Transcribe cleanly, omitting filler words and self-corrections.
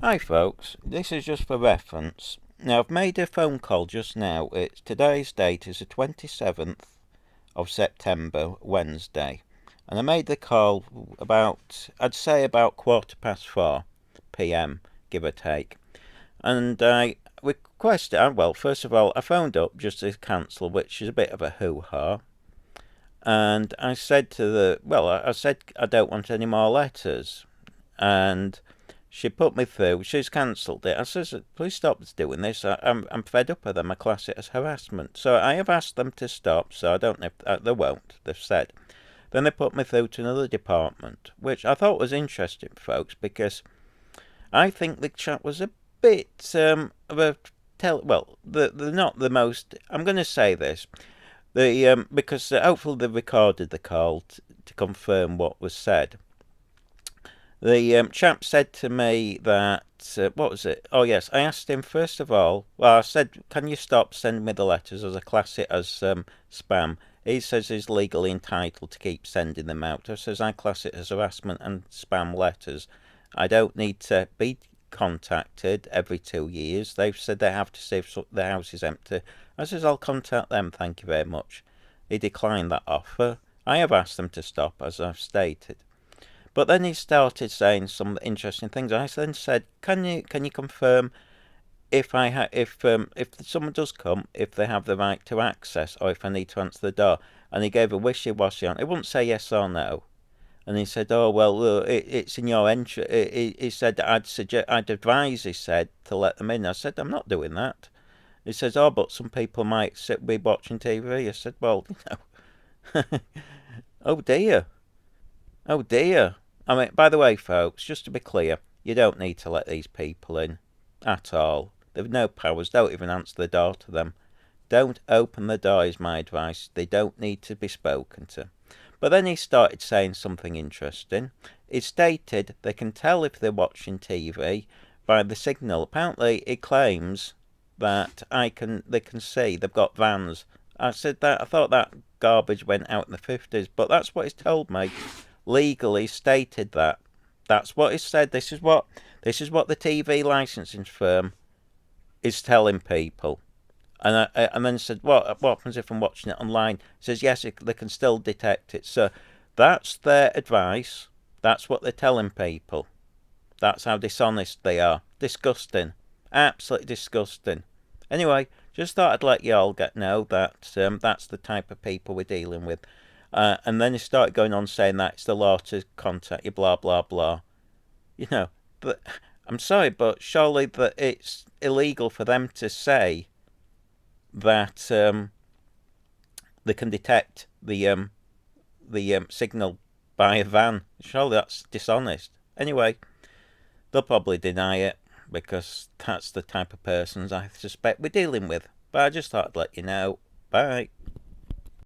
Hi folks, this is just for reference. Now I've made a phone call just now. Today's date is the 27th of September, Wednesday. And I made the call I'd say about 4:15 PM, give or take. And I requested, well, first of all, I phoned up just to cancel, which is a bit of a hoo-ha. And I said I said I don't want any more letters. And she put me through. She's cancelled it. I says, please stop doing this. I'm fed up with them. I class it as harassment. So I have asked them to stop. So I don't know if they won't. They've said. Then they put me through to another department, which I thought was interesting, folks, because I think the chap was a bit of a they're not the most. I'm going to say this. Because hopefully they recorded the call to confirm what was said. The chap said to me that, what was it? Oh, yes, I asked him first of all, well, I said, can you stop sending me the letters as I class it as spam? He says he's legally entitled to keep sending them out. I says I class it as harassment and spam letters. I don't need to be contacted every 2 years. They've said they have to see if the house is empty. I says I'll contact them, thank you very much. He declined that offer. I have asked them to stop, as I've stated. But then he started saying some interesting things. I then said, "Can you confirm if someone does come, if they have the right to access, or if I need to answer the door?" And he gave a wishy-washy on. He wouldn't say yes or no. And he said, "Oh well, it's in your entry." He said, I'd advise," he said, "to let them in." I said, "I'm not doing that." He says, "Oh, but some people might be watching TV." I said, "Well, oh dear, oh dear." I mean, by the way, folks, just to be clear, you don't need to let these people in at all. They've no powers. Don't even answer the door to them. Don't open the door is my advice. They don't need to be spoken to. But then he started saying something interesting. He stated they can tell if they're watching TV by the signal. Apparently, he claims that they can see they've got vans. I thought that garbage went out in the 50s, but that's what he's told me. Legally stated that. That's what he said. This is what the TV licensing firm is telling people. And then said, what happens if I'm watching it online? He says, yes, they can still detect it. So that's their advice. That's what they're telling people. That's how dishonest they are. Disgusting. Absolutely disgusting. Anyway, just thought I'd let you all know that that's the type of people we're dealing with. And then he started going on saying that it's the law to contact you, blah, blah, blah. But I'm sorry, but surely that it's illegal for them to say that they can detect the signal by a van. Surely that's dishonest. Anyway, they'll probably deny it because that's the type of persons I suspect we're dealing with. But I just thought I'd let you know. Bye.